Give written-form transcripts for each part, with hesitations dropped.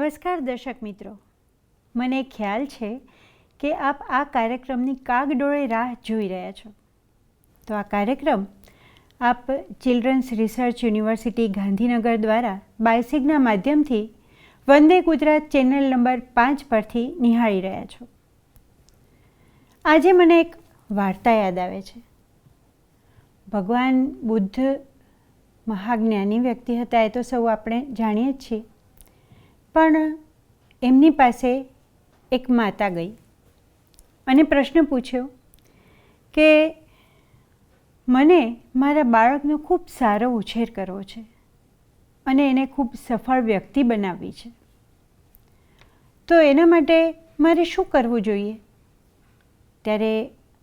નમસ્કાર દર્શક મિત્રો, મને ખ્યાલ છે કે આપ આ કાર્યક્રમની કાગડોળે રાહ જોઈ રહ્યા છો. તો આ કાર્યક્રમ આપ ચિલ્ડ્રન્સ રિસર્ચ યુનિવર્સિટી ગાંધીનગર દ્વારા બાયસિગના માધ્યમથી વંદે ગુજરાત ચેનલ નંબર 5 પરથી નિહાળી રહ્યા છો. આજે મને એક વાર્તા યાદ આવે છે. ભગવાન બુદ્ધ મહાજ્ઞાની વ્યક્તિ હતા, એ તો સૌ આપણે જાણીએ જ છીએ. પણ એમની પાસે એક માતા ગઈ અને પ્રશ્ન પૂછ્યો કે મને મારા બાળકનો ખૂબ સારો ઉછેર કરવો છે અને એને ખૂબ સફળ વ્યક્તિ બનાવવી છે, તો એના માટે મારે શું કરવું જોઈએ? ત્યારે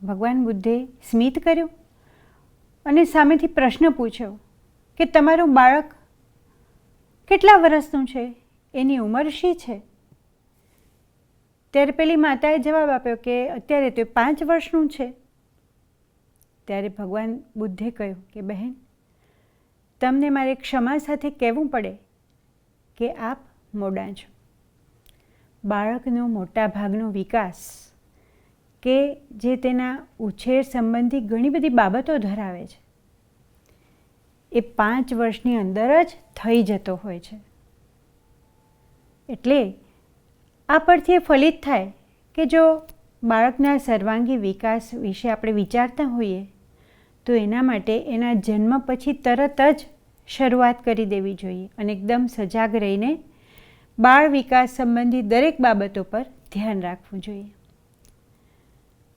ભગવાન બુદ્ધે સ્મિત કર્યું અને સામેથી પ્રશ્ન પૂછ્યો કે તમારું બાળક કેટલા વર્ષનું છે, એની ઉંમર શી છે? ત્યારે પેલી માતાએ જવાબ આપ્યો કે અત્યારે તો 5 વર્ષનું છે. ત્યારે ભગવાન બુદ્ધે કહ્યું કે બહેન, તમને મારે ક્ષમા સાથે કહેવું પડે કે આપ મોડા છો. બાળકનો મોટા ભાગનો વિકાસ કે જે તેના ઉછેર સંબંધી ઘણી બધી બાબતો ધરાવે છે, એ 5 વર્ષની અંદર જ થઈ જતો હોય છે. એટલે આ પરથી એ ફલિત થાય કે જો બાળકના સર્વાંગી વિકાસ વિશે આપણે વિચારતા હોઈએ તો એના માટે એના જન્મ પછી તરત જ શરૂઆત કરી દેવી જોઈએ અને એકદમ સજાગ રહીને બાળ વિકાસ સંબંધી દરેક બાબતો પર ધ્યાન રાખવું જોઈએ.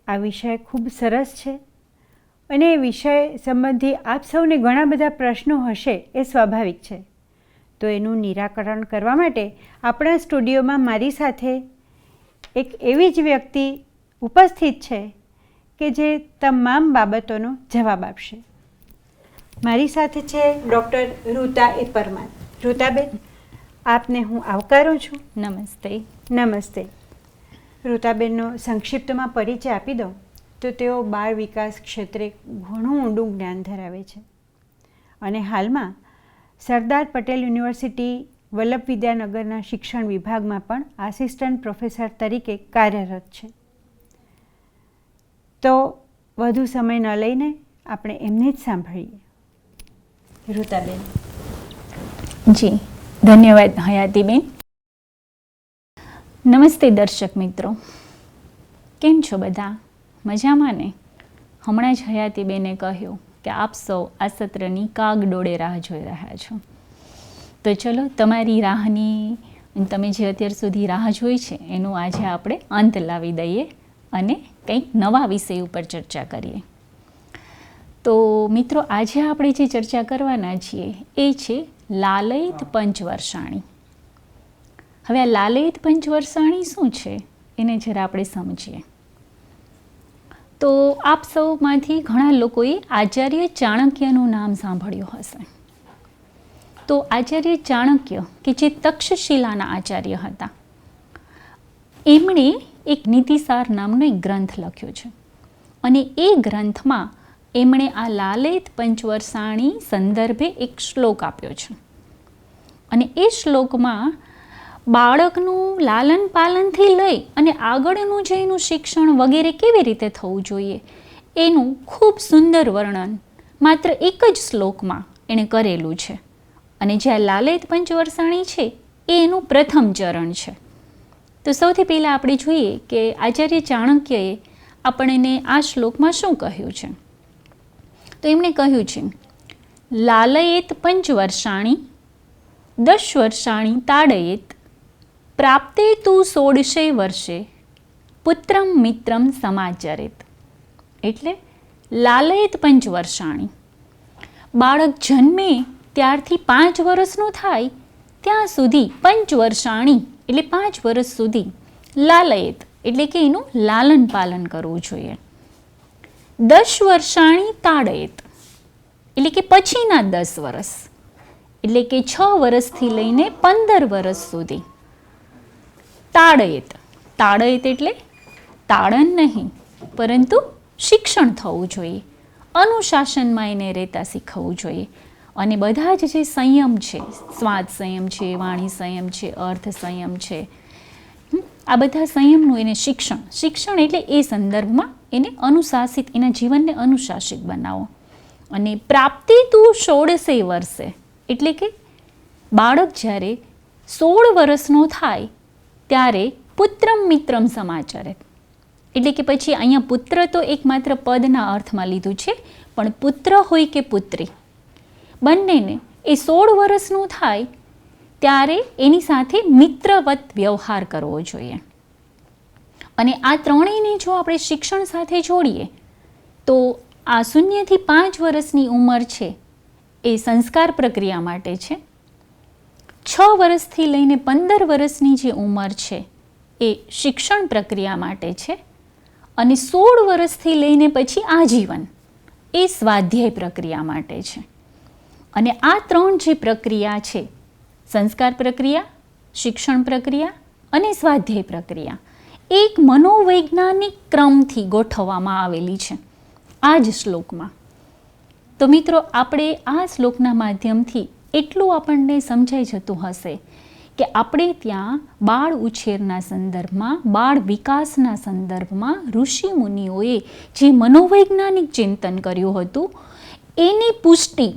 આ વિષય ખૂબ સરસ છે અને એ વિષય સંબંધી આપ સૌને ઘણા બધા પ્રશ્નો હશે, એ સ્વાભાવિક છે. તો એનું નિરાકરણ કરવા માટે આપણા સ્ટુડિયોમાં મારી સાથે એક એવી જ વ્યક્તિ ઉપસ્થિત છે કે જે તમામ બાબતોનો જવાબ આપશે. મારી સાથે છે ડૉક્ટર ઋતા એ પરમાર. ઋતાબેન, આપને હું આવકારું છું. નમસ્તે. નમસ્તે. ઋતાબેનનો સંક્ષિપ્તમાં પરિચય આપી દઉં તો તેઓ બાળ વિકાસ ક્ષેત્રે ઘણું ઊંડું જ્ઞાન ધરાવે છે અને હાલમાં સરદાર પટેલ યુનિવર્સિટી વલ્લભ વિદ્યાનગરના શિક્ષણ વિભાગમાં પણ આસિસ્ટન્ટ પ્રોફેસર તરીકે કાર્યરત છે. તો વધુ સમય ન લઈને આપણે એમને જ સાંભળીએ. ઋતાબેન. જી, ધન્યવાદ હયાતીબેન. નમસ્તે દર્શક મિત્રો, કેમ છો બધા? મજામાં ને? હમણાં જ હયાતીબેને કહ્યું કે આપ સૌ આ સત્રની કાગડોળે રાહ જોઈ રહ્યા છો. તો ચલો, તમારી રાહની, તમે જે અત્યાર સુધી રાહ જોઈ છે એનું આજે આપણે અંત લાવી દઈએ અને કંઈક નવા વિષય ઉપર ચર્ચા કરીએ. તો મિત્રો, આજે આપણે જે ચર્ચા કરવાના છીએ એ છે લાલયિત પંચવર્ષાણી. હવે આ લાલયિત પંચવર્ષાણી શું છે એને જરા આપણે સમજીએ. તો આપ સૌમાંથી ઘણા લોકોએ આચાર્ય ચાણક્યનું નામ સાંભળ્યું હશે. તો આચાર્ય ચાણક્ય કે જે તક્ષશિલાના આચાર્ય હતા, એમણે એક નીતિસાર નામનો એક ગ્રંથ લખ્યો છે અને એ ગ્રંથમાં એમણે આ લાલયિત પંચવર્ષાણી સંદર્ભે એક શ્લોક આપ્યો છે અને એ શ્લોકમાં બાળકનું લાલન પાલનથી લઈ અને આગળનું જે એનું શિક્ષણ વગેરે કેવી રીતે થવું જોઈએ એનું ખૂબ સુંદર વર્ણન માત્ર એક જ શ્લોકમાં એણે કરેલું છે. અને જે આ લાલયિત પંચવર્ષાણી છે એ એનું પ્રથમ ચરણ છે. તો સૌથી પહેલાં આપણે જોઈએ કે આચાર્ય ચાણક્યએ આપણને આ શ્લોકમાં શું કહ્યું છે. તો એમણે કહ્યું છે, લાલયેત પંચવર્ષાણી 10 વર્ષાણી તાડયેત પ્રાપ્તે તું 16 વર્ષે પુત્રમ મિત્રમ સમાચરેત. એટલે લાલયિત પંચવર્ષાણી, બાળક જન્મે ત્યારથી 5 વર્ષનું થાય ત્યાં સુધી, પંચવર્ષાણી એટલે 5 વર્ષ સુધી, લાલયેત એટલે કે એનું લાલન પાલન કરવું જોઈએ. 10 વર્ષાણી તાડયેત એટલે કે પછીના 10 વર્ષ, એટલે કે 6 વર્ષથી લઈને 15 વર્ષ સુધી. તાડયેત, તાડયેત એટલે તાડન નહીં પરંતુ શિક્ષણ થવું જોઈએ, અનુશાસનમાં એને રહેતા શીખવવું જોઈએ. અને બધા જ જે સંયમ છે, સ્વાદ સંયમ છે, વાણી સંયમ છે, અર્થ સંયમ છે, આ બધા સંયમનું એને શિક્ષણ એટલે એ સંદર્ભમાં એને અનુશાસિત, એના જીવનને અનુશાસિત બનાવો. અને પ્રાપ્તિ તું 16 વર્ષે એટલે કે બાળક જ્યારે 16 વર્ષનો થાય ત્યારે પુત્રમ મિત્રમ સમાચારે, એટલે કે પછી અહીંયા પુત્ર તો એકમાત્ર પદના અર્થમાં લીધું છે, પણ પુત્ર હોય કે પુત્રી બંનેને એ 16 વર્ષનું થાય ત્યારે એની સાથે મિત્રવત વ્યવહાર કરવો જોઈએ. અને આ ત્રણેયને જો આપણે શિક્ષણ સાથે જોડીએ તો આ 0 થી 5 વર્ષની ઉંમર છે એ સંસ્કાર પ્રક્રિયા માટે છે. 6 વર્ષથી લઈને 15 વર્ષની જે ઉંમર છે એ શિક્ષણ પ્રક્રિયા માટે છે. અને 16 વર્ષથી લઈને પછી આજીવન એ સ્વાધ્યાય પ્રક્રિયા માટે છે. અને આ ત્રણ જે પ્રક્રિયા છે, સંસ્કાર પ્રક્રિયા, શિક્ષણ પ્રક્રિયા અને સ્વાધ્યાય પ્રક્રિયા, એક મનોવૈજ્ઞાનિક ક્રમથી ગોઠવવામાં આવેલી છે આ જ શ્લોકમાં. તો મિત્રો, આપણે આ શ્લોકના માધ્યમથી એટલું આપણને સમજાઈ જતું હશે કે આપણે ત્યાં બાળ ઉછેરના સંદર્ભમાં, બાળ વિકાસના સંદર્ભમાં ઋષિ મુનિઓએ જે મનોવૈજ્ઞાનિક ચિંતન કર્યું હતું એની પુષ્ટિ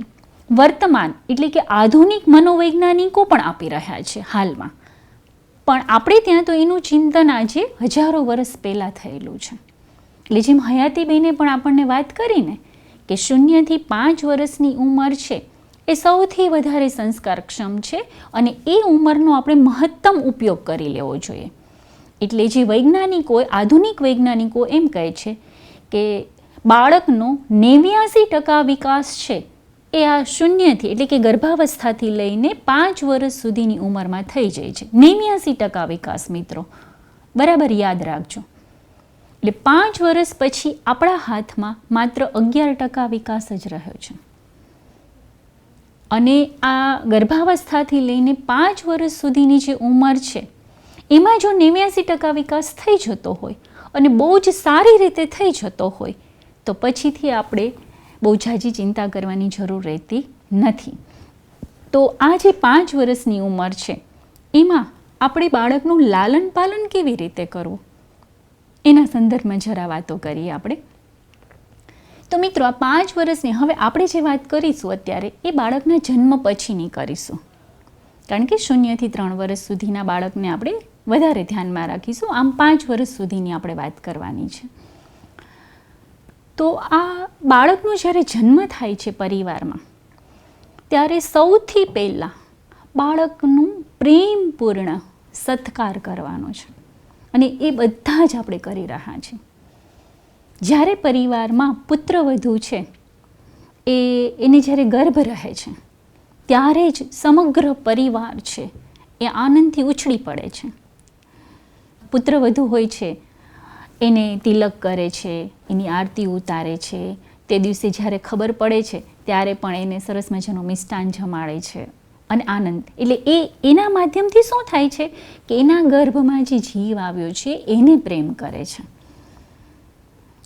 વર્તમાન એટલે કે આધુનિક મનોવૈજ્ઞાનિકો પણ આપી રહ્યા છે હાલમાં. પણ આપણે ત્યાં તો એનું ચિંતન આજે હજારો વર્ષ પહેલાં થયેલું છે. એટલે જેમ હયાતીબેને પણ આપણને વાત કરીને કે 0 થી 5 વર્ષની ઉંમર છે એ સૌથી વધારે સંસ્કારક્ષમ છે અને એ ઉંમરનો આપણે મહત્તમ ઉપયોગ કરી લેવો જોઈએ. એટલે જે વૈજ્ઞાનિકો, આધુનિક વૈજ્ઞાનિકો એમ કહે છે કે બાળકનો 89% વિકાસ છે એ આ 0 થી એટલે કે ગર્ભાવસ્થાથી લઈને 5 વર્ષ સુધીની ઉંમરમાં થઈ જાય છે. 89% વિકાસ મિત્રો, બરાબર યાદ રાખજો. એટલે 5 વર્ષ પછી આપણા હાથમાં માત્ર 11% વિકાસ જ રહ્યો છે. અને આ ગર્ભાવસ્થાથી લઈને 5 વર્ષ સુધીની જે ઉંમર છે એમાં જો 89% વિકાસ થઈ જતો હોય અને બહુ જ સારી રીતે થઈ જતો હોય તો પછીથી આપણે બહુ ઝાઝી ચિંતા કરવાની જરૂર રહેતી નથી. તો આ જે 5 વર્ષની ઉંમર છે એમાં આપણે બાળકનું લાલન પાલન કેવી રીતે કરવું એના સંદર્ભમાં જરા વાતો કરીએ આપણે. તો મિત્રો, આ 5 વર્ષની હવે આપણે જે વાત કરીશું અત્યારે એ બાળકના જન્મ પછીની કરીશું, કારણ કે 0 થી 3 વર્ષ સુધીના બાળકને આપણે વધારે ધ્યાનમાં રાખીશું. આમ 5 વર્ષ સુધીની આપણે વાત કરવાની છે. તો આ બાળકનો જ્યારે જન્મ થાય છે પરિવારમાં ત્યારે સૌથી પહેલાં બાળકનું પ્રેમપૂર્ણ સત્કાર કરવાનો છે અને એ બધા જ આપણે કરી રહ્યા છીએ. જ્યારે પરિવારમાં પુત્રવધુ છે એને જ્યારે ગર્ભ રહે છે ત્યારે જ સમગ્ર પરિવાર છે એ આનંદથી ઉછળી પડે છે. પુત્રવધુ હોય છે એને તિલક કરે છે, એની આરતી ઉતારે છે. તે દિવસે જ્યારે ખબર પડે છે ત્યારે પણ એને સરસ મજાનું મિષ્ટાન જમાડે છે અને આનંદ. એટલે એના માધ્યમથી શું થાય છે કે એના ગર્ભમાં જે જીવ આવ્યો છે એને પ્રેમ કરે છે.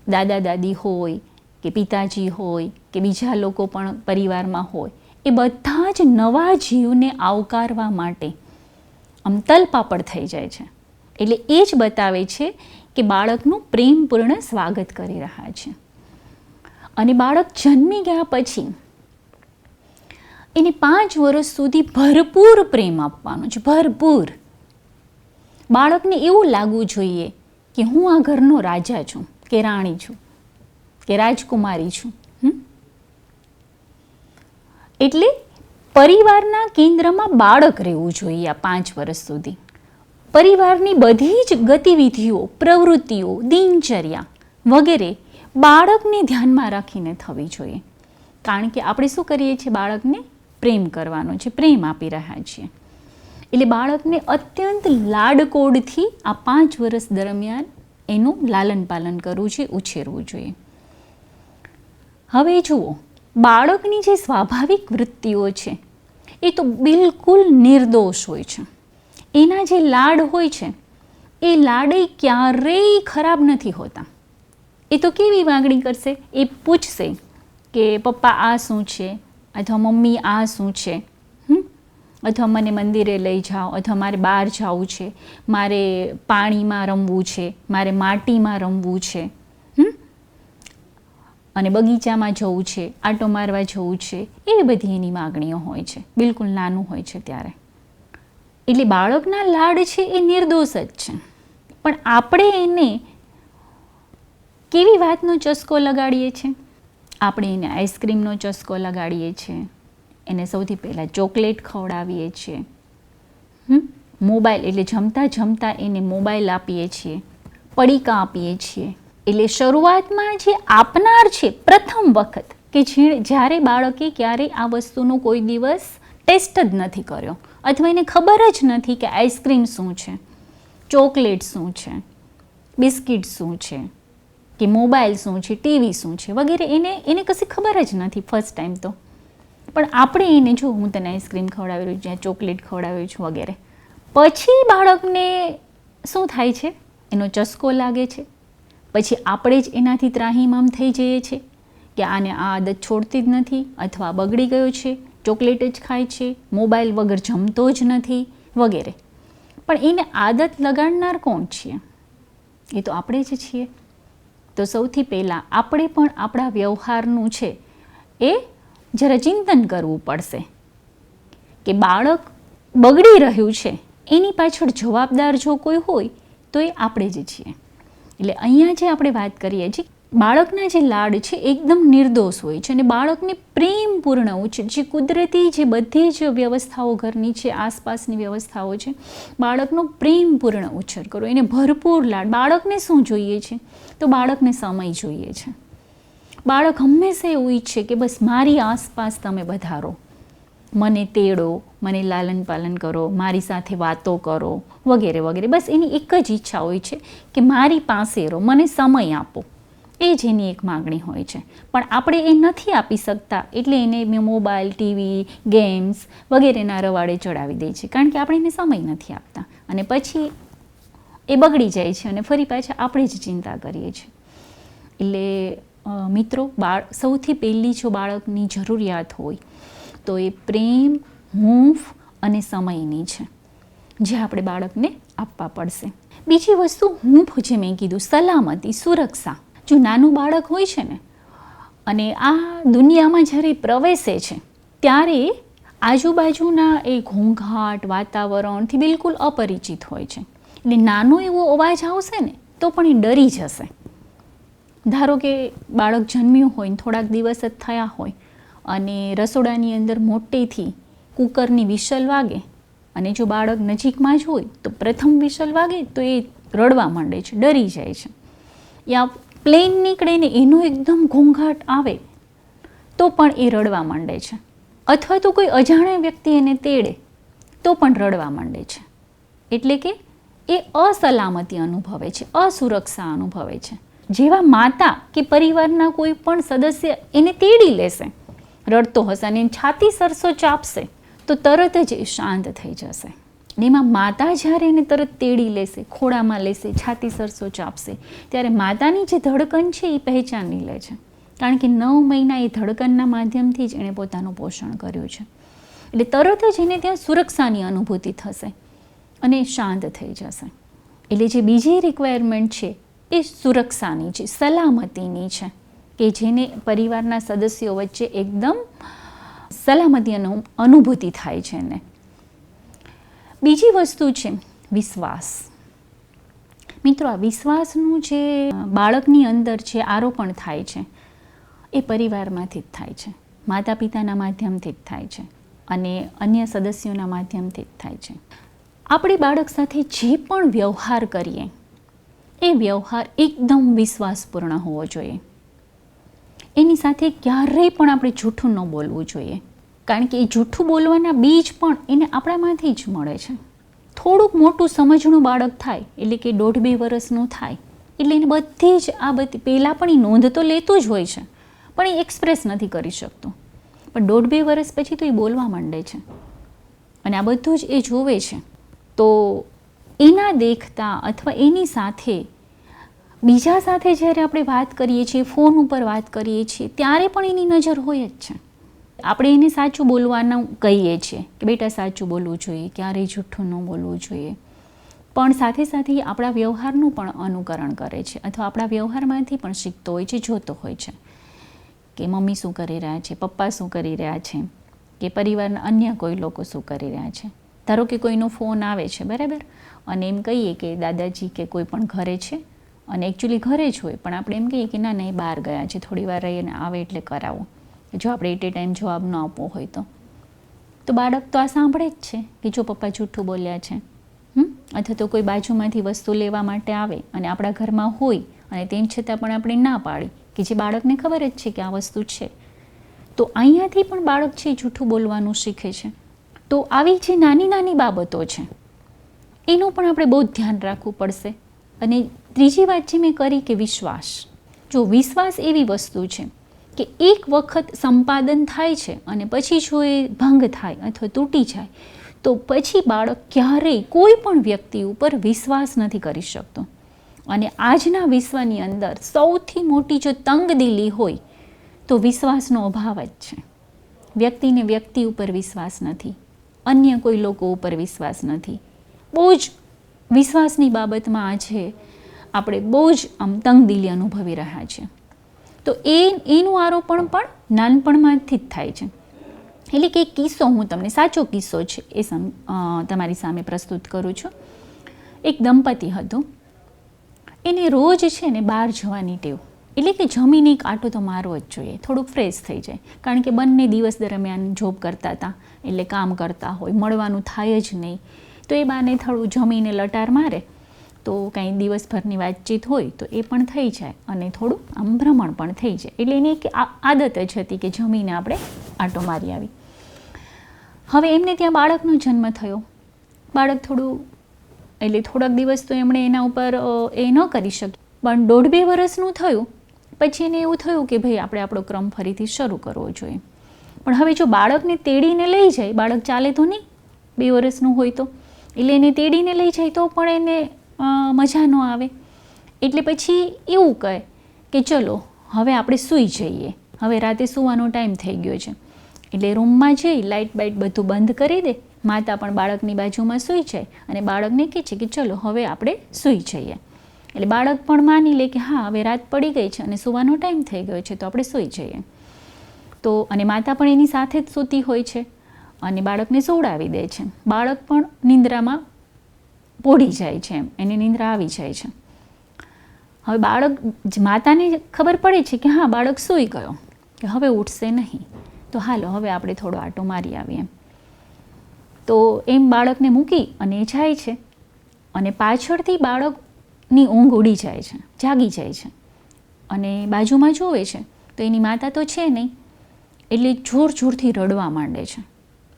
દાદા દાદી હોય કે પિતાજી હોય કે બીજા લોકો પણ પરિવારમાં હોય, એ બધા જ નવા જીવને આવકારવા માટે આમ તલપાપડ થઈ જાય છે. એટલે એ જ બતાવે છે કે બાળકનું પ્રેમપૂર્ણ સ્વાગત કરી રહ્યા છે. અને બાળક જન્મી ગયા પછી એને 5 વર્ષ સુધી ભરપૂર પ્રેમ આપવાનો છે, ભરપૂર. બાળકને એવું લાગવું જોઈએ કે હું આ ઘરનો રાજા છું કે રાણી છું કે રાજકુમારી છું. એટલે પરિવારના કેન્દ્રમાં બાળક રહેવું જોઈએ આ 5 વર્ષ સુધી. પરિવારની બધી જ ગતિવિધિઓ, પ્રવૃત્તિઓ, દિનચર્યા વગેરે બાળકને ધ્યાનમાં રાખીને થવી જોઈએ. કારણ કે આપણે શું કરીએ છીએ, બાળકને પ્રેમ કરવાનો છે, પ્રેમ આપી રહ્યા છીએ. એટલે બાળકને અત્યંત લાડકોડથી આ 5 વર્ષ દરમિયાન એનું લાલન પાલન કરવું છે, ઉછેરવું જોઈએ. હવે જુઓ, બાળકની જે સ્વાભાવિક વૃત્તિઓ છે એ તો બિલકુલ નિર્દોષ હોય છે. એના જે લાડ હોય છે એ લાડ ક્યારેય ખરાબ નથી હોતા. એ તો કેવી માગણી કરશે, એ પૂછશે કે પપ્પા આ શું છે, અથવા મમ્મી આ શું છે, અથવા મને મંદિરે લઈ જાઓ, અથવા મારે બહાર જવું છે, મારે પાણીમાં રમવું છે, મારે માટીમાં રમવું છે, અને બગીચામાં જવું છે, આંટો મારવા જવું છે, એવી બધી એની માગણીઓ હોય છે, બિલકુલ નાનું હોય છે ત્યારે. એટલે બાળકના લાડ છે એ નિર્દોષ જ છે, પણ આપણે એને કેવી વાતનો ચસ્કો લગાડીએ છીએ? આપણે એને આઈસ્ક્રીમનો ચસ્કો લગાડીએ છીએ, એને સૌથી પહેલાં ચોકલેટ ખવડાવીએ છીએ, મોબાઈલ એટલે જમતા જમતા એને મોબાઈલ આપીએ છીએ, પડીકા આપીએ છીએ. એટલે શરૂઆતમાં જે આપનાર છે પ્રથમ વખત કે જ્યારે બાળકે ક્યારેય આ વસ્તુનો કોઈ દિવસ ટેસ્ટ જ નથી કર્યો, અથવા એને ખબર જ નથી કે આઈસ્ક્રીમ શું છે, ચોકલેટ શું છે, બિસ્કિટ શું છે, કે મોબાઈલ શું છે, ટીવી શું છે વગેરે, એને કશી ખબર જ નથી ફર્સ્ટ ટાઈમ તો. પણ આપણે એને જો હું તને આઈસ્ક્રીમ ખવડાવી રહ્યું છું, ચોકલેટ ખવડાવી છું વગેરે, પછી બાળકને શું થાય છે? એનો ચસ્કો લાગે છે. પછી આપણે જ એનાથી ત્રાહિમામ થઈ જઈએ છીએ કે આને આ આદત છોડતી જ નથી, અથવા બગડી ગયો છે, ચોકલેટ જ ખાય છે, મોબાઈલ વગર જમતો જ નથી વગેરે. પણ એને આદત લગાડનાર કોણ છીએ? એ તો આપણે જ છીએ. તો સૌથી પહેલાં આપણે પણ આપણા વ્યવહારનું છે એ જરા ચિંતન કરવું પડશે કે બાળક બગડી રહ્યું છે એની પાછળ જવાબદાર જો કોઈ હોય તો એ આપણે જ છીએ. એટલે અહીંયા જે આપણે વાત કરીએ છીએ, બાળકના જે લાડ છે એકદમ નિર્દોષ હોય છે, અને બાળકને પ્રેમપૂર્ણ ઉછેર, જે કુદરતી જે બધી જ વ્યવસ્થાઓ ઘરની છે, આસપાસની વ્યવસ્થાઓ છે, બાળકનો પ્રેમપૂર્ણ ઉછેર કરો, એને ભરપૂર લાડ. બાળકને શું જોઈએ છે? તો બાળકને સમય જોઈએ છે. બાળક હંમેશા એવું ઈચ્છે કે બસ મારી આસપાસ તમે વધારો, મને તેડો, મને લાલન પાલન કરો, મારી સાથે વાતો કરો વગેરે વગેરે. બસ એની એક જ ઈચ્છા હોય છે કે મારી પાસે રહો, મને સમય આપો. એ જ એની એક માગણી હોય છે. પણ આપણે એ નથી આપી શકતા, એટલે એને મોબાઈલ, ટીવી, ગેમ્સ વગેરેના રવાડે ચડાવી દે છે, કારણ કે આપણે એને સમય નથી આપતા. અને પછી એ બગડી જાય છે અને ફરી પાછા આપણે જ ચિંતા કરીએ છીએ. એટલે મિત્રો, સૌથી પહેલી જો બાળકની જરૂરિયાત હોય તો એ પ્રેમ, હૂંફ અને સમયની છે, જે આપણે બાળકને આપવા પડશે. બીજી વસ્તુ હૂંફ, જે મેં કીધું, સલામતી, સુરક્ષા. જો નાનું બાળક હોય છે ને, અને આ દુનિયામાં જ્યારે પ્રવેશે છે ત્યારે આજુબાજુના એ ઘોંઘાટ વાતાવરણથી બિલકુલ અપરિચિત હોય છે. એટલે નાનો એવો અવાજ આવશે ને તો પણ એ ડરી જશે. ધારો કે બાળક જન્મ્યું હોય ને થોડાક દિવસ જ થયા હોય, અને રસોડાની અંદર મોટેથી કુકરની વિસલ વાગે, અને જો બાળક નજીકમાં જ હોય તો પ્રથમ વિસલ વાગે તો એ રડવા માંડે છે, ડરી જાય છે. યા પ્લેન નીકળે ને એનો એકદમ ઘોંઘાટ આવે તો પણ એ રડવા માંડે છે. અથવા તો કોઈ અજાણ્યા વ્યક્તિ એને તેડે તો પણ રડવા માંડે છે. એટલે કે એ અસલામતી અનુભવે છે, અસુરક્ષા અનુભવે છે. જેવા માતા કે પરિવારના કોઈ પણ સદસ્ય એને તેડી લેશે, રડતો હશે અને છાતી સરસો ચાપશે તો તરત જ એ શાંત થઈ જશે. એમાં માતા જ્યારે એને તરત તેડી લેશે, ખોળામાં લેશે, છાતી સરસો ચાપશે, ત્યારે માતાની જે ધડકન છે એ પહેચાની લે છે, કારણ કે 9 મહિના એ ધડકનના માધ્યમથી જ એણે પોતાનું પોષણ કર્યું છે. એટલે તરત જ એને ત્યાં સુરક્ષાની અનુભૂતિ થશે અને શાંત થઈ જશે. એટલે જે બીજી રિક્વાયરમેન્ટ છે એ સુરક્ષાની છે, સલામતીની છે, કે જેને પરિવારના સદસ્યો વચ્ચે એકદમ સલામતી અનુભૂતિ થાય છે એને. બીજી વસ્તુ છે વિશ્વાસ. મિત્રો, આ વિશ્વાસનું જે બાળકની અંદર જે આરોપણ થાય છે એ પરિવારમાંથી જ થાય છે, માતા પિતાના માધ્યમથી જ થાય છે, અને અન્ય સદસ્યોના માધ્યમથી જ થાય છે. આપણે બાળક સાથે જે પણ વ્યવહાર કરીએ એ વ્યવહાર એકદમ વિશ્વાસપૂર્ણ હોવો જોઈએ. એની સાથે ક્યારેય પણ આપણે જૂઠું ન બોલવું જોઈએ, કારણ કે એ જૂઠું બોલવાના બીજ પણ એને આપણામાંથી જ મળે છે. થોડુંક મોટું સમજણું બાળક થાય, એટલે કે 1.5-2 વર્ષનું થાય, એટલે એને બધી જ આ બધી પહેલાં પણ એ નોંધ તો લેતું જ હોય છે, પણ એ એક્સપ્રેસ નથી કરી શકતું. પણ 1.5-2 વર્ષ પછી તો એ બોલવા માંડે છે, અને આ બધું જ એ જોવે છે. તો એના દેખતા અથવા એની સાથે બીજા સાથે જ્યારે આપણે વાત કરીએ છીએ, ફોન ઉપર વાત કરીએ છીએ, ત્યારે પણ એની નજર હોય જ છે. આપણે એને સાચું બોલવાનું કહીએ છીએ કે બેટા સાચું બોલવું જોઈએ, ક્યારેય જૂઠું ન બોલવું જોઈએ, પણ સાથે સાથે આપણા વ્યવહારનું પણ અનુકરણ કરે છે અથવા આપણા વ્યવહારમાંથી પણ શીખતો હોય છે, જોતો હોય છે કે મમ્મી શું કરી રહ્યા છે, પપ્પા શું કરી રહ્યા છે, કે પરિવારના અન્ય કોઈ લોકો શું કરી રહ્યા છે. ધારો કે કોઈનો ફોન આવે છે, બરાબર, અને એમ કહીએ કે દાદાજી કે કોઈ પણ ઘરે છે, અને એકચ્યુઅલી ઘરે જ હોય, પણ આપણે એમ કહીએ કે ના ના એ બહાર ગયા છે, થોડી વાર રહીને આવે એટલે કરાવો. જો આપણે એટ એ ટાઈમ જવાબ ન આપવો હોય તો બાળક તો આ સાંભળે જ છે કે જો પપ્પા જૂઠું બોલ્યા છે. અથવા તો કોઈ બાજુમાંથી વસ્તુ લેવા માટે આવે અને આપણા ઘરમાં હોય અને તેમ છતાં પણ આપણે ના પાડી, કે જે બાળકને ખબર જ છે કે આ વસ્તુ છે, તો અહીંયાથી પણ બાળક છે જૂઠું બોલવાનું શીખે છે. તો આવી જે નાની નાની બાબતો છે એનું પણ આપણે બહુ ધ્યાન રાખવું પડશે. અને ત્રીજી વાત જે મેં કરી કે વિશ્વાસ. જો વિશ્વાસ એવી વસ્તુ છે કે એક વખત સંપાદન થાય છે અને પછી જો એ ભંગ થાય અથવા તૂટી જાય તો પછી બાળક ક્યારેય કોઈ પણ વ્યક્તિ ઉપર વિશ્વાસ નથી કરી શકતો. અને આજના વિશ્વની અંદર સૌથી મોટી જો તંગદિલી હોય તો વિશ્વાસનો અભાવ જ છે. વ્યક્તિને વ્યક્તિ ઉપર વિશ્વાસ નથી, અન્ય કોઈ લોકો ઉપર વિશ્વાસ નથી. બહુ જ વિશ્વાસની બાબતમાં આજે આપણે બહુ જ તંગદિલી અનુભવી રહ્યા છીએ. તો એનું આરોપણ પણ નાનપણમાંથી જ થાય છે. એટલે કે એક કિસ્સો હું તમને, સાચો કિસ્સો છે એ તમારી સામે પ્રસ્તુત કરું છું. એક દંપતી હતું, એને રોજ છે ને બહાર જવાની ટેવ, એટલે કે જમીને એક આંટો તો મારવો જ જોઈએ, થોડુંક ફ્રેશ થઈ જાય. કારણ કે બંને દિવસ દરમિયાન જોબ કરતા હતા, એટલે કામ કરતા હોય, મળવાનું થાય જ નહીં. તો એ બાને થોડું જમીને લટાર મારે તો કાંઈ દિવસભરની વાતચીત હોય તો એ પણ થઈ જાય અને થોડું આમ ભ્રમણ પણ થઈ જાય. એટલે એની એક આદત જ હતી કે જમીને આપણે આંટો મારી આવી. હવે એમને ત્યાં બાળકનો જન્મ થયો. બાળક થોડાક દિવસ તો એમણે એના ઉપર એ ન કરી શકી, પણ 1.5-2 વર્ષનું થયું પછી એને એવું થયું કે ભાઈ આપણે આપણો ક્રમ ફરીથી શરૂ કરવો જોઈએ. પણ હવે જો બાળકને તેડીને લઈ જાય, બાળક ચાલે તો નહીં, 2 વર્ષનું હોય તો, એટલે એને તેડીને લઈ જાય તો પણ એને મજા ન આવે. એટલે પછી એવું કહે કે ચલો હવે આપણે સૂઈ જઈએ, હવે રાતે સૂવાનો ટાઈમ થઈ ગયો છે. એટલે રૂમમાં જઈ લાઇટ બાઇટ બધું બંધ કરી દે, માતા પણ બાળકની બાજુમાં સૂઈ જાય અને બાળકને કહે છે કે ચલો હવે આપણે સૂઈ જઈએ. એટલે બાળક પણ માની લે કે હા હવે રાત પડી ગઈ છે અને સૂવાનો ટાઈમ થઈ ગયો છે તો આપણે સૂઈ જઈએ. તો અને માતા પણ એની સાથે જ સૂતી હોય છે અને બાળકને સોવડાવી દે છે. બાળક પણ નિંદ્રામાં પોઢી જાય છે, એને નિંદ્રા આવી જાય છે. હવે માતાને ખબર પડે છે કે હા બાળક સૂઈ ગયો, કે હવે ઉઠશે નહીં, તો હાલો હવે આપણે થોડો આંટો મારી આવીએ. તો એમ બાળકને મૂકી અને જાય છે અને પાછળથી બાળકની ઊંઘ ઉડી જાય છે, જાગી જાય છે અને બાજુમાં જોવે છે તો એની માતા તો છે નહીં. એટલે જોર જોરથી રડવા માંડે છે,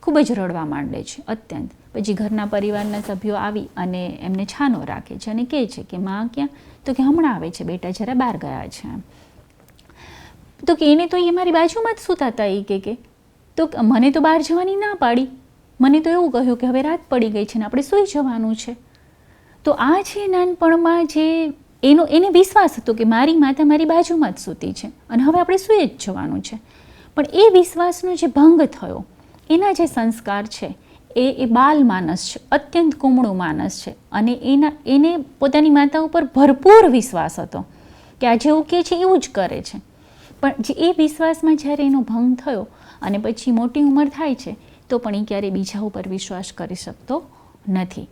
ખૂબ જ રડવા માંડે છે અત્યંત. પછી ઘરના પરિવારના સભ્યો આવી અને એમને છાનો રાખે છે અને કહે છે કે માં ક્યાં? તો કે હમણાં આવે છે બેટા, જરા બહાર ગયા છે. તો કે એને તો એ મારી બાજુમાં જ સૂતા હતા. એ કે તો મને તો બહાર જવાની ના પાડી, મને તો એવું કહ્યું કે હવે રાત પડી ગઈ છે ને આપણે સૂઈ જવાનું છે. તો આ છે નાનપણમાં જે એને વિશ્વાસ હતો કે મારી માતા મારી બાજુમાં જ સૂતી છે અને હવે આપણે સૂઈ જ જવાનું છે. પણ એ વિશ્વાસનો જે ભંગ થયો, એના જે સંસ્કાર છે એ બાલ માનસ છે, અત્યંત કુમળું માનસ છે. અને એને પોતાની માતા ઉપર ભરપૂર વિશ્વાસ હતો કે આ જેવું કહે છે એવું જ કરે છે. પણ જે એ વિશ્વાસમાં જ્યારે એનો ભંગ થયો અને પછી મોટી ઉંમર થાય છે તો પણ એ ક્યારેય બીજા ઉપર વિશ્વાસ કરી શકતો નથી.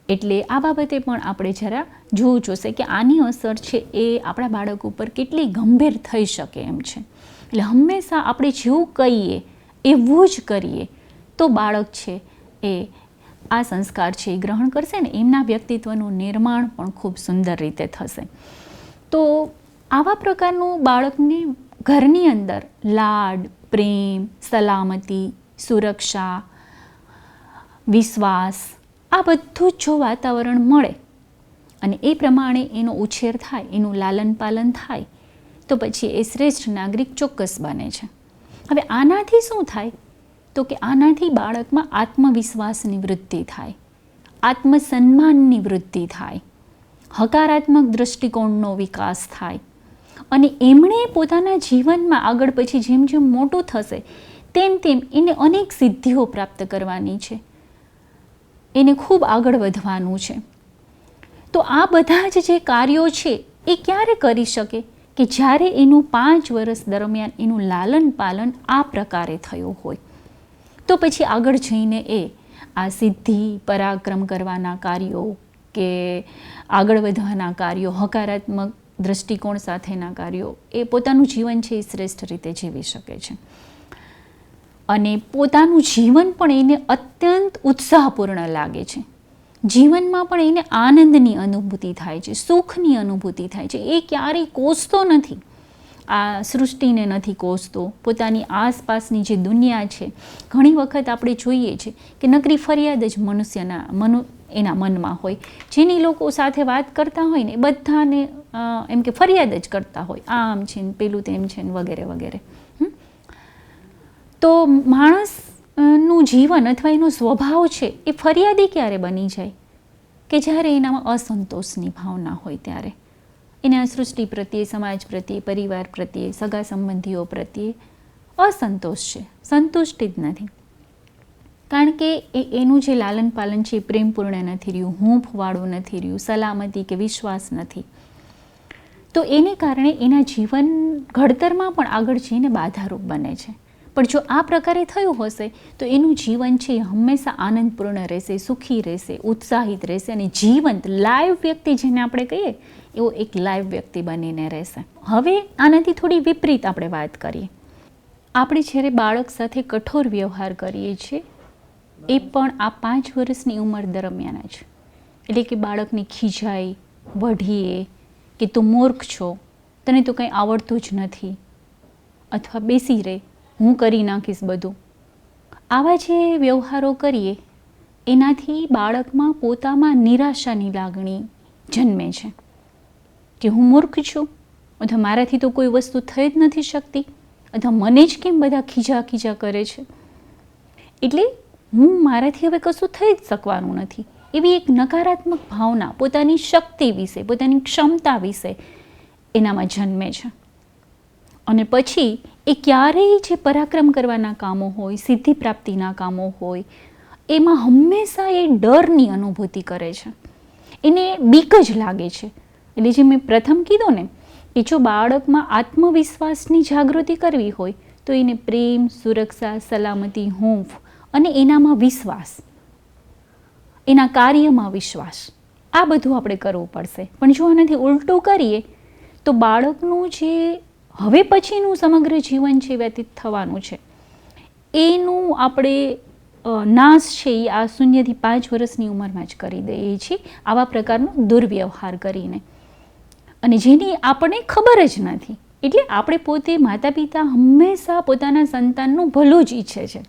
એટલે આ બાબતે પણ આપણે જરા જોવું જોશે કે આની અસર છે એ આપણા બાળક ઉપર કેટલી ગંભીર થઈ શકે એમ છે. એટલે હંમેશા આપણે જેવું કહીએ એવું જ કરીએ તો બાળક છે એ આ સંસ્કાર છે એ ગ્રહણ કરશે ને એમના વ્યક્તિત્વનું નિર્માણ પણ ખૂબ સુંદર રીતે થશે. તો આવા પ્રકારનું બાળકને ઘરની અંદર લાડ, પ્રેમ, સલામતી, સુરક્ષા, વિશ્વાસ આ બધું જ જો વાતાવરણ મળે અને એ પ્રમાણે એનો ઉછેર થાય, એનું લાલન પાલન થાય તો પછી એ શ્રેષ્ઠ નાગરિક ચોક્કસ બને છે. હવે આનાથી શું થાય? તો કે આનાથી બાળકમાં આત્મવિશ્વાસની વૃદ્ધિ થાય, આત્મસન્માનની વૃદ્ધિ થાય, હકારાત્મક દૃષ્ટિકોણનો વિકાસ થાય અને એમણે પોતાના જીવનમાં આગળ પછી જેમ જેમ મોટું થશે તેમ તેમ એને અનેક સિદ્ધિઓ પ્રાપ્ત કરવાની છે, એને ખૂબ આગળ વધવાનું છે. તો આ બધા જ જે કાર્યો છે એ ક્યારે કરી શકે કે જ્યારે એનું 5 વર્ષ દરમિયાન એનું લાલન પાલન આ પ્રકારે થયું હોય. તો પછી આગળ જઈને એ આ સિદ્ધિ પરાક્રમ કરવાના કાર્યો કે આગળ વધવાના કાર્યો, હકારાત્મક દૃષ્ટિકોણ સાથેના કાર્યો, એ પોતાનું જીવન છે એ શ્રેષ્ઠ રીતે જીવી શકે છે. અને પોતાનું જીવન પણ એને અત્યંત ઉત્સાહપૂર્ણ લાગે છે. જીવનમાં પણ એને આનંદની અનુભૂતિ થાય છે, સુખની અનુભૂતિ થાય છે. એ ક્યારેય કોસતો નથી, આ સૃષ્ટિને નથી કોસતો. પોતાની આસપાસની જે દુનિયા છે, ઘણી વખત આપણે જોઈએ છે કે નકરી ફરિયાદ જ એના મનમાં હોય. જેની લોકો સાથે વાત કરતા હોય ને બધાને એમ કે ફરિયાદ જ કરતા હોય, આમ છે ને પેલું તેમ છે ને વગેરે વગેરે. તો માણસનું જીવન અથવા એનો સ્વભાવ છે એ ફરિયાદી ક્યારે બની જાય કે જ્યારે એનામાં અસંતોષની ભાવના હોય ત્યારે. એને આ સૃષ્ટિ પ્રત્યે, સમાજ પ્રત્યે, પરિવાર પ્રત્યે, સગા સંબંધીઓ પ્રત્યે અસંતોષ છે, સંતુષ્ટિ જ નથી. કારણ કે એનું જે લાલન પાલન છે એ પ્રેમપૂર્ણ નથી રહ્યું, હૂંફવાળું નથી રહ્યું, સલામતી કે વિશ્વાસ નથી. તો એને કારણે એના જીવન ઘડતરમાં પણ આગળ જઈને બાધારૂપ બને છે. પણ જો આ પ્રકારે થયું હશે તો એનું જીવન છે એ હંમેશા આનંદપૂર્ણ રહેશે, સુખી રહેશે, ઉત્સાહિત રહેશે અને જીવંત લાઈવ વ્યક્તિ જેને આપણે કહીએ એવો એક લાઈવ વ્યક્તિ બનીને રહેશે. હવે આનાથી થોડી વિપરીત આપણે વાત કરીએ. આપણે જ્યારે બાળક સાથે કઠોર વ્યવહાર કરીએ છીએ એ પણ આ 5 વર્ષની ઉંમર દરમિયાન જ. એટલે કે બાળકને ખીજાય, વઢીએ કે તું મૂર્ખ છો, તને તો કંઈ આવડતું જ નથી, અથવા બેસી રહે, હું કરી નાખીશ બધું. આવા જે વ્યવહારો કરીએ એનાથી બાળકમાં પોતામાં નિરાશાની લાગણી જન્મે છે કે હું મૂર્ખ છું, અથવા મારાથી તો કોઈ વસ્તુ થઈ જ નથી શકતી, અથવા મને જ કેમ બધા ખીજા ખીજા કરે છે, એટલે મારાથી હવે કશું થઈ જ શકવાનું નથી. એવી એક નકારાત્મક ભાવના પોતાની શક્તિ વિશે, પોતાની ક્ષમતા વિશે એનામાં જન્મે છે. અને પછી એ ક્યારેય જે પરાક્રમ કરવાના કામો હોય, સિદ્ધિ પ્રાપ્તિના કામો હોય, એમાં હંમેશા એ ડરની અનુભૂતિ કરે છે, એને બીક જ લાગે છે. એટલે જે મેં પ્રથમ કીધું ને કે જો બાળકમાં આત્મવિશ્વાસની જાગૃતિ કરવી હોય તો એને પ્રેમ, સુરક્ષા, સલામતી, હૂંફ અને એનામાં વિશ્વાસ, એના કાર્યમાં વિશ્વાસ, આ બધું આપણે કરવું પડશે. પણ જો આનાથી ઉલટું કરીએ તો બાળકનું જે હવે પછીનું સમગ્ર જીવન છે વ્યતીત થવાનું છે એનું આપણે નાશ છે એ આ 0 થી 5 વર્ષની ઉંમરમાં જ કરી દઈએ છીએ આવા પ્રકારનો દુર્વ્યવહાર કરીને, અને જેની આપણને ખબર જ નથી. એટલે આપણે પોતે માતા પિતા હંમેશા પોતાના સંતાનનું ભલું જ ઈચ્છે છે.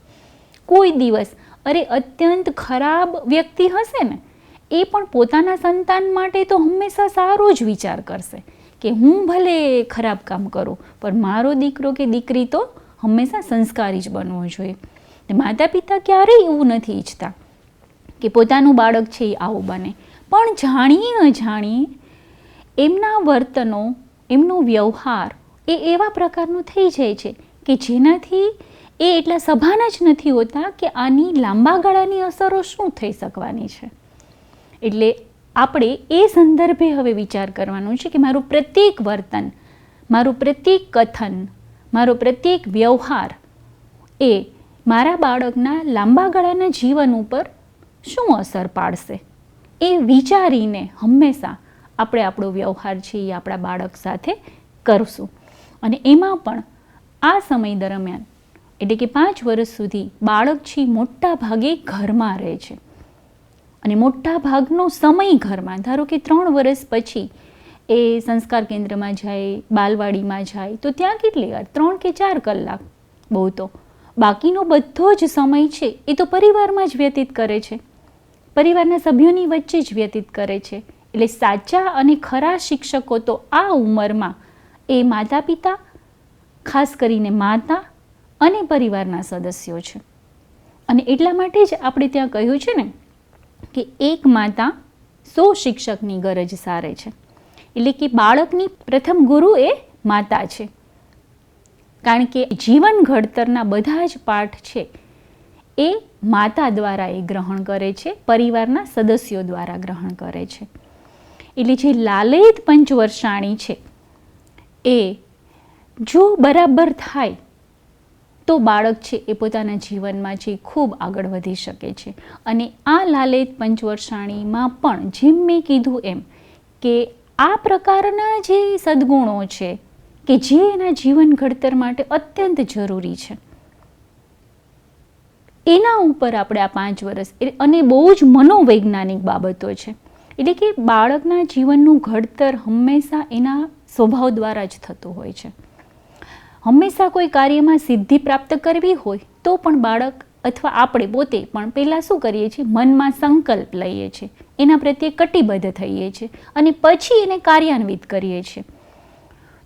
કોઈ દિવસ અત્યંત ખરાબ વ્યક્તિ હશે ને એ પણ પોતાના સંતાન માટે તો હંમેશા સારો જ વિચાર કરશે કે હું ભલે ખરાબ કામ કરું પણ મારો દીકરો કે દીકરી તો હંમેશા સંસ્કારી જ બનવો જોઈએ. માતા પિતા ક્યારેય એવું નથી ઈચ્છતા કે પોતાનું બાળક છે એ આવું બને, પણ જાણીએ અજાણીએ એમના વર્તનો, એમનો વ્યવહાર એ એવા પ્રકારનો થઈ જાય છે કે જેનાથી એ એટલા સભાન જ નથી હોતા કે આની લાંબા ગાળાની અસરો શું થઈ શકવાની છે. એટલે આપણે એ સંદર્ભે હવે વિચાર કરવાનો છે કે મારું પ્રત્યેક વર્તન, મારું પ્રત્યેક કથન, મારો પ્રત્યેક વ્યવહાર એ મારા બાળકના લાંબા ગાળાના જીવન ઉપર શું અસર પાડશે એ વિચારીને હંમેશા આપણે આપણો વ્યવહાર છે એ આપણા બાળક સાથે કરશું. અને એમાં પણ આ સમય દરમિયાન એટલે કે 5 વર્ષ સુધી બાળક છે મોટા ભાગે ઘરમાં રહે છે, અને મોટા ભાગનો સમય ઘરમાં. ધારો કે 3 વર્ષ પછી એ સંસ્કાર કેન્દ્રમાં જાય, બાલવાડીમાં જાય તો ત્યાં કેટલી વાર 3 કે 4 કલાક બહુ તો, બાકીનો બધો જ સમય છે એ તો પરિવારમાં જ વ્યતીત કરે છે, પરિવારના સભ્યોની વચ્ચે જ વ્યતીત કરે છે. એટલે સાચા અને ખરા શિક્ષકો તો આ ઉંમરમાં એ માતા પિતા, ખાસ કરીને માતા અને પરિવારના સદસ્યો છે. અને એટલા માટે જ આપણે ત્યાં કહ્યું છે ને કે એક માતા 100 શિક્ષકની ગરજ સારે છે. એટલે કે બાળકની પ્રથમ ગુરુ એ માતા છે. કારણ કે જીવન ઘડતરના બધા જ પાઠ છે એ માતા દ્વારા એ ગ્રહણ કરે છે, પરિવારના સદસ્યો દ્વારા ગ્રહણ કરે છે. એટલે જે લાલિત પંચવર્ષાણી છે એ જો બરાબર થાય તો બાળક છે એ પોતાના જીવનમાં છે ખૂબ આગળ વધી શકે છે. અને આ લાલિત પંચવર્ષાણીમાં પણ જેમ મેં કીધું એમ કે આ પ્રકારના જે સદ્ગુણો છે કે જે એના જીવન ઘડતર માટે અત્યંત જરૂરી છે, એના ઉપર આપણે આ 5 વર્ષ અને બહુ જ મનોવૈજ્ઞાનિક બાબતો છે. એટલે કે બાળકના જીવનનું ઘડતર હંમેશા એના સ્વભાવ દ્વારા જ થતું હોય છે. હંમેશા કોઈ કાર્યમાં સિદ્ધિ પ્રાપ્ત કરવી હોય તો પણ બાળક અથવા આપણે પોતે પણ પહેલાં શું કરીએ છીએ, મનમાં સંકલ્પ લઈએ છીએ, એના પ્રત્યે કટિબદ્ધ થઈએ છીએ અને પછી એને કાર્યાન્વિત કરીએ છીએ.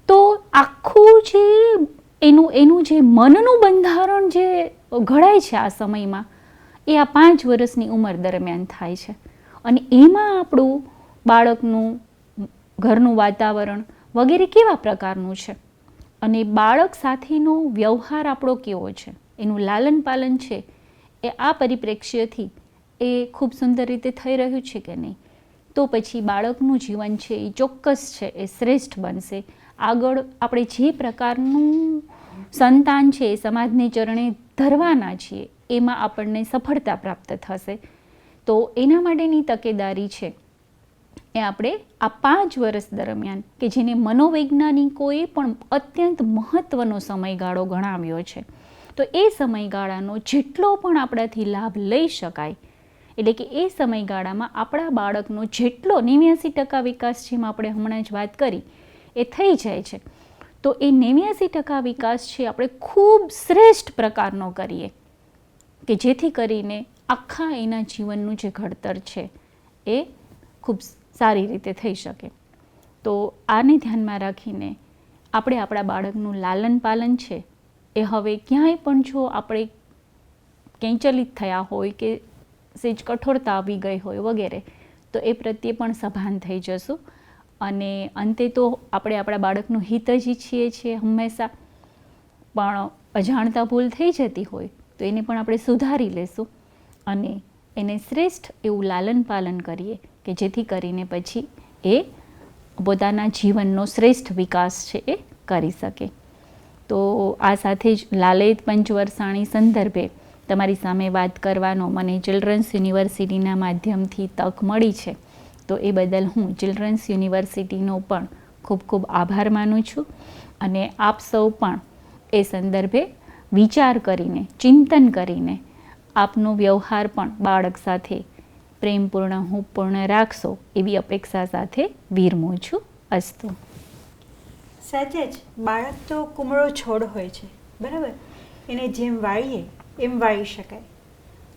તો આખું જે એનું જે મનનું બંધારણ જે ઘડાય છે આ સમયમાં, એ આ 5 વર્ષની ઉંમર દરમિયાન થાય છે. અને એમાં આપણું બાળકનું ઘરનું વાતાવરણ વગેરે કેવા પ્રકારનું છે અને બાળક સાથેનો વ્યવહાર આપણો કેવો છે, એનું લાલન પાલન છે એ આ પરિપ્રેક્ષ્યથી એ ખૂબ સુંદર રીતે થઈ રહ્યું છે કે નહીં, તો પછી બાળકનું જીવન છે એ ચોક્કસ છે એ શ્રેષ્ઠ બનશે. આગળ આપણે જે પ્રકારનું સંતાન છે એ સમાજને ચરણે ધરવાના છીએ એમાં આપણને સફળતા પ્રાપ્ત થશે. તો એના માટેની તકેદારી છે એ આપણે આ 5 વર્ષ દરમિયાન કે જેને મનોવૈજ્ઞાનિકોએ પણ અત્યંત મહત્ત્વનો સમયગાળો ગણાવ્યો છે, તો એ સમયગાળાનો જેટલો પણ આપણાથી લાભ લઈ શકાય, એટલે કે એ સમયગાળામાં આપણા બાળકનો જેટલો 89% વિકાસ, જેમ આપણે હમણાં જ વાત કરી, એ થઈ જાય છે. તો એ 89% વિકાસ છે આપણે ખૂબ શ્રેષ્ઠ પ્રકારનો કરીએ કે જેથી કરીને આખા એના જીવનનું જે ઘડતર છે એ ખૂબ સારી રીતે થઈ શકે. તો આને ધ્યાનમાં રાખીને આપણે આપણા બાળકનું લાલન પાલન છે એ હવે ક્યાંય પણ જો આપણે કેંચલિત થયા હોય કે સેજ કઠોરતા આવી ગઈ હોય વગેરે, તો એ પ્રત્યે પણ સભાન થઈ જશું. અને અંતે તો આપણે આપણા બાળકનું હિત જ ઈચ્છીએ છીએ હંમેશા, પણ અજાણતા ભૂલ થઈ જતી હોય તો એને પણ આપણે સુધારી લેશું અને એને શ્રેષ્ઠ એવું લાલન પાલન કરીએ કે જેથી કરીને પછી એ પોતાના જીવનનો શ્રેષ્ઠ વિકાસ છે એ કરી શકે. તો આ સાથે જ લાલિત પંચવર્ષાણી સંદર્ભે તમારી સામે વાત કરવાનો મને ચિલ્ડ્રન્સ યુનિવર્સિટીના માધ્યમથી તક મળી છે, તો એ બદલ હું ચિલ્ડ્રન્સ યુનિવર્સિટીનો પણ ખૂબ ખૂબ આભાર માનું છું. અને આપ સૌ પણ એ સંદર્ભે વિચાર કરીને, ચિંતન કરીને આપનો વ્યવહાર પણ બાળક સાથે પ્રેમપૂર્ણ, હુંપૂર્ણ રાખશો એવી અપેક્ષા સાથે વિરમું છું. અસ્તુ. સાચે જ બાળક તો કુમળો છોડ હોય છે, બરાબર? એને જેમ વાળીએ એમ વાળી શકાય.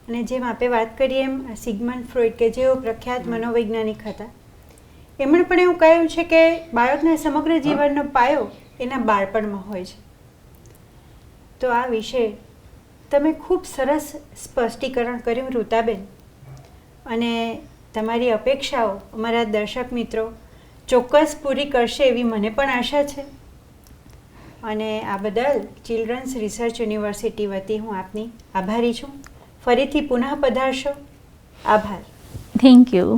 અને જેમ આપણે વાત કરીએ એમ સિગમન્ડ ફ્રોઈડ કે જેઓ પ્રખ્યાત મનોવૈજ્ઞાનિક હતા, એમણે પણ એવું કહ્યું છે કે બાળકના સમગ્ર જીવનનો પાયો એના બાળપણમાં હોય છે. તો આ વિશે તમે ખૂબ સરસ સ્પષ્ટીકરણ કર્યું ઋતાબેન, અને તમારી અપેક્ષાઓ અમારા દર્શક મિત્રો ચોક્કસ પૂરી કરશે એવી મને પણ આશા છે. અને આ બદલ ચિલ્ડ્રન્સ રિસર્ચ યુનિવર્સિટી વતી હું આપની આભારી છું. ફરીથી પુનઃ પધારશો. આભાર. Thank you.